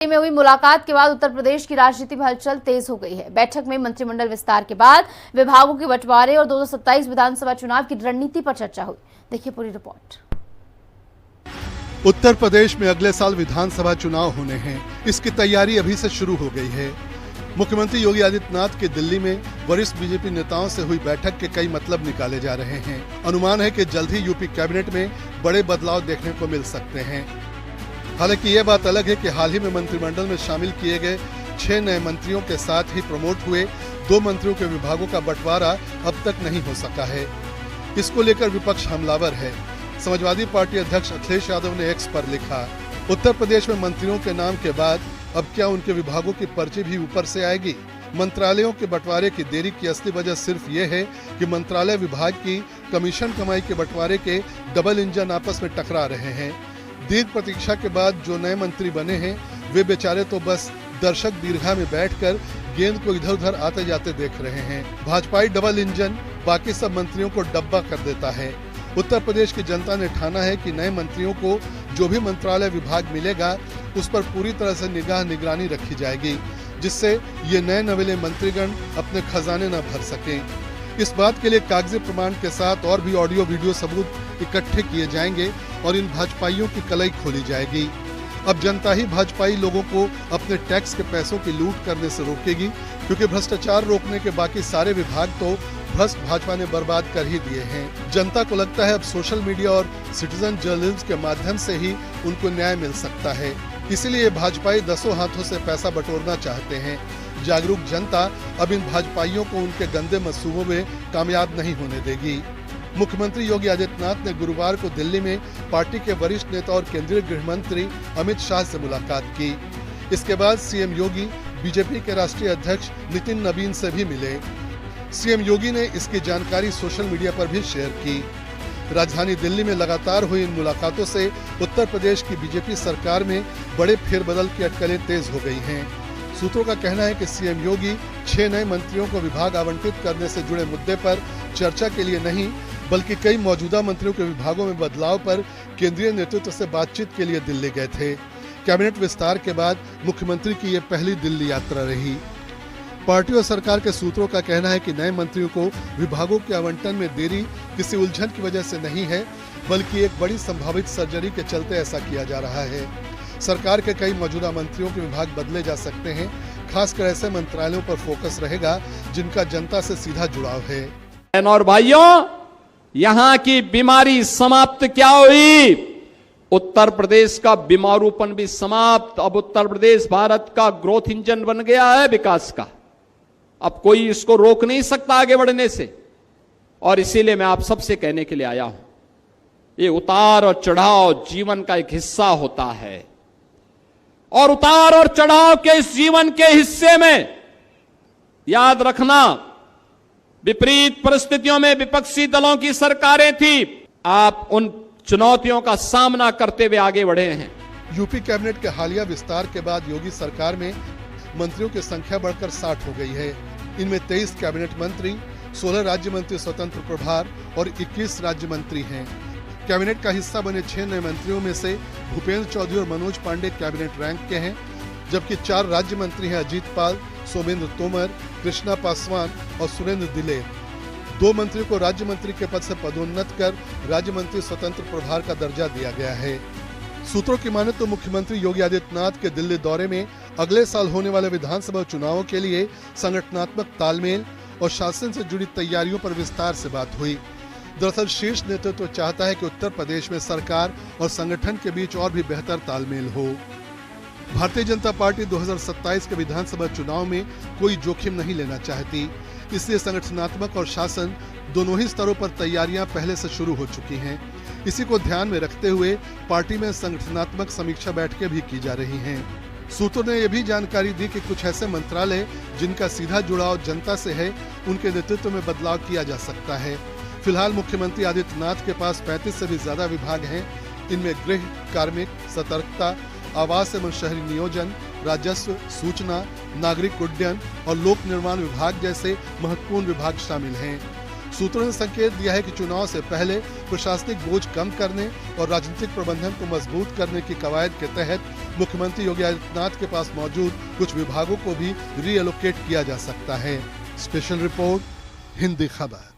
में हुई मुलाकात के बाद उत्तर प्रदेश की राजनीति में हलचल तेज हो गई है। बैठक में मंत्रिमंडल विस्तार के बाद विभागों के बंटवारे और 2027 विधानसभा चुनाव की रणनीति पर चर्चा हुई। देखिए पूरी रिपोर्ट। उत्तर प्रदेश में अगले साल विधानसभा चुनाव होने हैं। इसकी तैयारी अभी से शुरू हो गई है। मुख्यमंत्री योगी आदित्यनाथ के दिल्ली में वरिष्ठ बीजेपी नेताओं से हुई बैठक के कई मतलब निकाले जा रहे हैं। अनुमान है कि जल्द ही यूपी कैबिनेट में बड़े बदलाव देखने को मिल सकते हैं। हालांकि ये बात अलग है कि हाल ही में मंत्रिमंडल में शामिल किए गए 6 नए मंत्रियों के साथ ही प्रमोट हुए 2 मंत्रियों के विभागों का बंटवारा अब तक नहीं हो सका है। इसको लेकर विपक्ष हमलावर है। समाजवादी पार्टी अध्यक्ष अखिलेश यादव ने एक्स पर लिखा, उत्तर प्रदेश में मंत्रियों के नाम के बाद अब क्या उनके विभागों की पर्ची भी ऊपर से आएगी? मंत्रालयों के बंटवारे की देरी की असली वजह सिर्फ ये है कि मंत्रालय विभाग की कमीशन कमाई के बंटवारे के डबल इंजन आपस में टकरा रहे हैं। दीर्घ प्रतीक्षा के बाद जो नए मंत्री बने हैं वे बेचारे तो बस दर्शक दीर्घा में बैठकर गेंद को इधर उधर आते जाते देख रहे हैं। भाजपाई डबल इंजन बाकी सब मंत्रियों को डब्बा कर देता है। उत्तर प्रदेश की जनता ने ठाना है कि नए मंत्रियों को जो भी मंत्रालय विभाग मिलेगा उस पर पूरी तरह से निगरानी रखी जाएगी, जिससे ये नए नवेले मंत्रीगण अपने खजाने न भर सकें। इस बात के लिए कागजी प्रमाण के साथ और भी ऑडियो वीडियो सबूत इकट्ठे किए जाएंगे और इन भाजपाइयों की कलई खोली जाएगी। अब जनता ही भाजपाई लोगों को अपने टैक्स के पैसों की लूट करने से रोकेगी, क्योंकि भ्रष्टाचार रोकने के बाकी सारे विभाग तो भ्रष्ट भाजपा ने बर्बाद कर ही दिए हैं। जनता को लगता है अब सोशल मीडिया और सिटीजन जर्नलिज्म के माध्यम से ही उनको न्याय मिल सकता है। इसीलिए भाजपाई 10 हाथों से पैसा बटोरना चाहते हैं। जागरूक जनता अब इन भाजपाइयों को उनके गंदे मंसूबों में कामयाब नहीं होने देगी। मुख्यमंत्री योगी आदित्यनाथ ने गुरुवार को दिल्ली में पार्टी के वरिष्ठ नेता और केंद्रीय गृह मंत्री अमित शाह से मुलाकात की। इसके बाद सीएम योगी बीजेपी के राष्ट्रीय अध्यक्ष नितिन नवीन से भी मिले। सीएम योगी ने इसकी जानकारी सोशल मीडिया पर भी शेयर की। राजधानी दिल्ली में लगातार हुई इन मुलाकातों से उत्तर प्रदेश की बीजेपी सरकार में बड़े फेरबदल की अटकलें तेज हो गई हैं। सूत्रों का कहना है कि सीएम योगी 6 नए मंत्रियों को विभाग आवंटित करने से जुड़े मुद्दे पर चर्चा के लिए नहीं, बल्कि कई मौजूदा मंत्रियों के विभागों में बदलाव पर केंद्रीय नेतृत्व से बातचीत के लिए दिल्ली गए थे। कैबिनेट विस्तार के बाद मुख्यमंत्री की ये पहली दिल्ली यात्रा रही। पार्टी और सरकार के सूत्रों का कहना है कि नए मंत्रियों को विभागों के आवंटन में देरी किसी उलझन की वजह से नहीं है, बल्कि एक बड़ी संभावित सर्जरी के चलते ऐसा किया जा रहा है। सरकार के कई मौजूदा मंत्रियों के विभाग बदले जा सकते हैं। खासकर ऐसे मंत्रालयों पर फोकस रहेगा जिनका जनता से सीधा जुड़ाव है। और भाइयों, यहाँ की बीमारी समाप्त क्या हुई? उत्तर प्रदेश का बीमारूपन भी समाप्त। अब उत्तर प्रदेश भारत का ग्रोथ इंजन बन गया है, विकास का। अब कोई इसको रोक नहीं सकता आगे बढ़ने से। और इसीलिए मैं आप सबसे कहने के लिए आया हूं, ये उतार और चढ़ाव जीवन का एक हिस्सा होता है, और उतार और चढ़ाव के इस जीवन के हिस्से में याद रखना, विपरीत परिस्थितियों में विपक्षी दलों की सरकारें थी। आप उन चुनौतियों का सामना करते हुए आगे बढ़े हैं। यूपी कैबिनेट के हालिया विस्तार के बाद योगी सरकार में मंत्रियों की संख्या बढ़कर 60 हो गई है। इनमें 23 कैबिनेट मंत्री, 16 राज्य मंत्री स्वतंत्र प्रभार और 21 राज्य मंत्री हैं। कैबिनेट का हिस्सा बने 6 नए मंत्रियों में से भूपेंद्र चौधरी और मनोज पांडे कैबिनेट रैंक के हैं, जबकि 4 राज्य मंत्री हैं अजीत पाल, सोमेंद्र तोमर, कृष्णा पासवान और सुरेंद्र दिलेर। 2 मंत्रियों को राज्य मंत्री के पद से पदोन्नत कर राज्य मंत्री स्वतंत्र प्रभार का दर्जा दिया गया है। सूत्रों की माने तो मुख्यमंत्री योगी आदित्यनाथ के दिल्ली दौरे में अगले साल होने वाले विधानसभा चुनावों के लिए संगठनात्मक तालमेल और शासन से जुड़ी तैयारियों पर विस्तार से बात हुई। दरअसल शीर्ष नेतृत्व चाहता है कि उत्तर प्रदेश में सरकार और संगठन के बीच और भी बेहतर तालमेल हो। भारतीय जनता पार्टी 2027 के विधानसभा चुनाव में कोई जोखिम नहीं लेना चाहती, इसलिए संगठनात्मक और शासन दोनों ही स्तरों पर तैयारियां पहले से शुरू हो चुकी हैं। इसी को ध्यान में रखते हुए पार्टी में संगठनात्मक समीक्षा बैठकें भी की जा रही हैं। सूत्रों ने यह भी जानकारी दी कि कुछ ऐसे मंत्रालय जिनका सीधा जुड़ाव जनता से है, उनके नेतृत्व में बदलाव किया जा सकता है। फिलहाल मुख्यमंत्री आदित्यनाथ के पास 35 से भी ज्यादा विभाग हैं। इनमें गृह, कार्मिक, सतर्कता, आवास एवं शहरी नियोजन, राजस्व, सूचना, नागरिक उड्डयन और लोक निर्माण विभाग जैसे महत्वपूर्ण विभाग शामिल हैं। सूत्रों ने संकेत दिया है कि चुनाव से पहले प्रशासनिक बोझ कम करने और राजनीतिक प्रबंधन को मजबूत करने की कवायद के तहत मुख्यमंत्री योगी आदित्यनाथ के पास मौजूद कुछ विभागों को भी रीएलोकेट किया जा सकता है। स्पेशल रिपोर्ट, हिंदी खबर।